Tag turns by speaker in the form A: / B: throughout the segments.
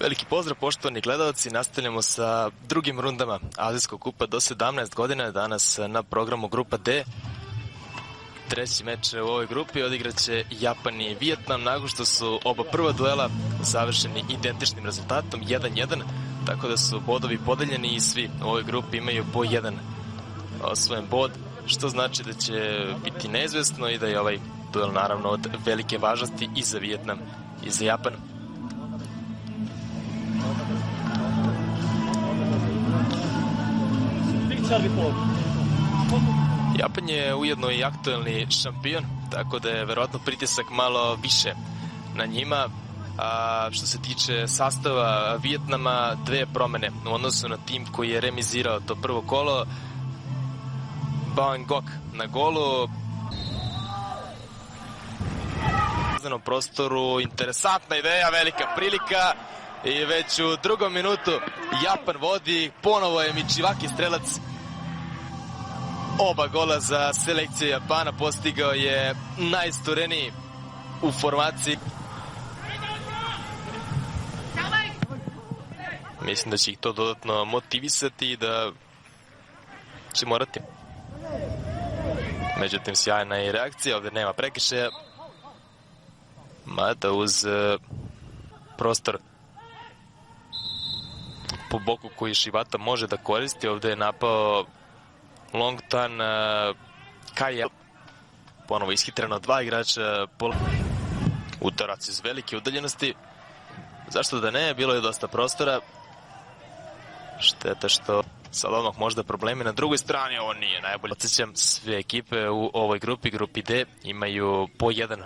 A: Veliki pozdrav poštovani gledalci, nastavljamo sa drugim rundama Azijskog kupa do 17 godina, danas na programu Grupa D. Treći meč u ovoj grupi odigraće Japan i Vijetnam, nakon što su oba prva duela završeni identičnim rezultatom 1-1, tako da su bodovi podeljeni i svi u ovoj grupi imaju po jedan osvojen bod, što znači da će biti neizvesno i da je ovaj duel naravno od velike važnosti i za Vijetnam i za Japan. Japan je ujedno i aktuelni šampion, tako da je verovatno pritisak malo više na njima. A što se tiče sastava Vijetnama, dve promene u odnosu na tim koji je remizirao to prvo kolo. Bao Ngoc na golu. U prostoru interesantna ideja, velika prilika i već u drugom minutu Japan vodi, ponovo je Michiwaki strelac. Oba gola za selekciju Japana, postigao je najistureniji u formaciji. Mislim da će ih to dodatno motivisati i da će morati. Međutim, sjajna je reakcija, ovdje nema prekršaja. Mada uz prostor po boku koji Shibata može da koristi, ovdje je napao Longtan, Kai, ponovo ishitreno, dva igrača, udarac iz velike udaljenosti. Zašto da ne, bilo je dosta prostora. Šteta što sad odmah možda problemi na drugoj strani, ovo nije najbolje. Podsjećam, sve ekipe u ovoj grupi, grupi D, imaju po jedan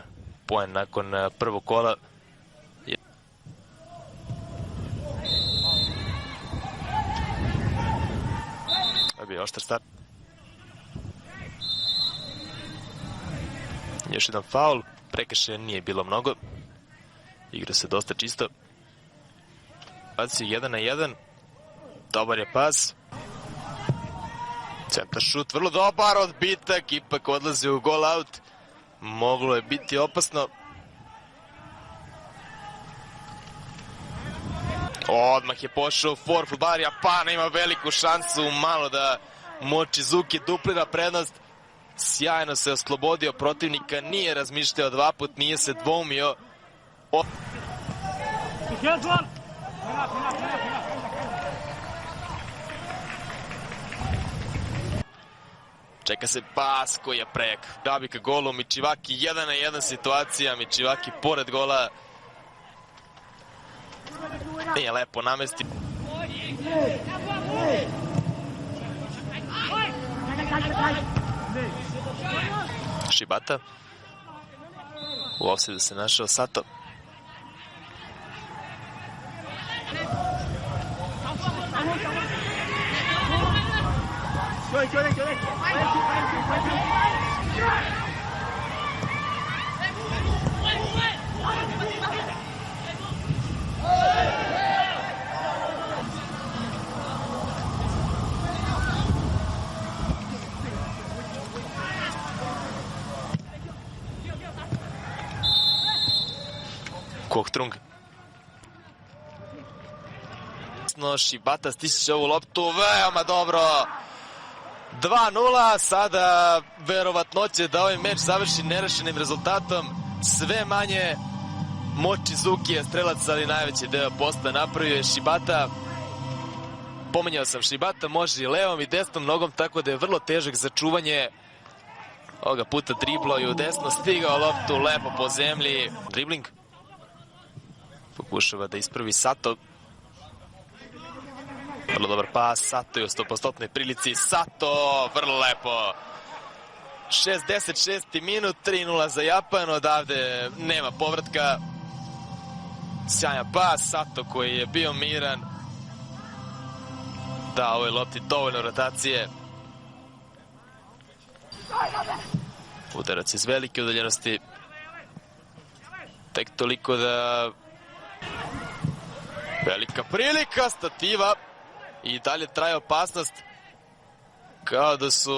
A: poen nakon prvog kola. To je bio oštar start. Još jedan faul, prekršaja nije bilo mnogo. Igra se dosta čisto. Baci 1-1. Dobar je pas. Centar šut, vrlo dobar, odbitak, ipak odlazi u gol out. Moglo je biti opasno. Odmah je pošao for bar, Japan ima veliku šansu, malo da Mochizuki duplira prednost. Sjajno se oslobodio protivnika, nije razmišljao dva put, nije se dvoumio. Čeka se pas koji je prek. Dabi ka golu, Michiwaki 1-1 situacija, Michiwaki pored gola. Nije lepo namesti. Shibata. U ofsajdu se našao Sato. Koktrung. Shibata stiče ovu loptu, veoma dobro. 2-0, sada verovatnoće da ovaj meč završi nerešenim rezultatom. Sve manje. Mochizuki je strelac, ali najveći deo posla napravio je Shibata. Pominjao sam, Shibata može i levom i desnom nogom, tako da je vrlo težak za čuvanje. Ovoga puta driblao i u desno, stigao loptu lepo po zemlji. Dribling. Pokušava da ispravi Sato. Vrlo dobar pas, Sato je u 100% prilici, Sato, vrlo lepo. 66. minut, 3-0 za Japan, odavde nema povratka. Sjajan pas, Sato koji je bio miran. Da, ovoj lopti dovoljno rotacije. Udarac iz velike udaljenosti. Tek toliko da... Velika prilika, stativa. I dalje traje opasnost. Kao da su...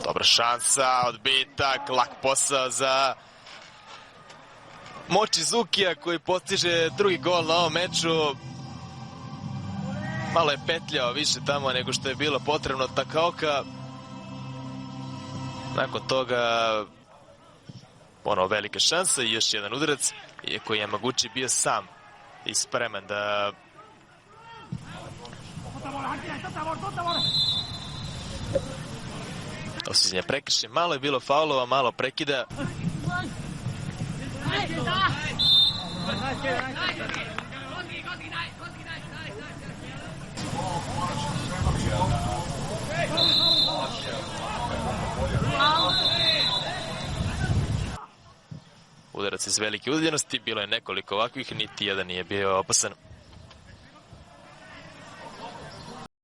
A: Dobra šansa, odbitak, lak posao za Mochizukija koji postiže drugi gol na ovom meču. Malo je petljao više tamo nego što je bilo potrebno Takaoka. Nakon toga velike šanse i još jedan udarac, iako je Yamaguchi bio sam i spreman da osuđenje prekrši. Malo je bilo faulova, malo prekida. Udarac iz velike udaljenosti, bilo je nekoliko ovakvih, niti jedan nije bio opasan.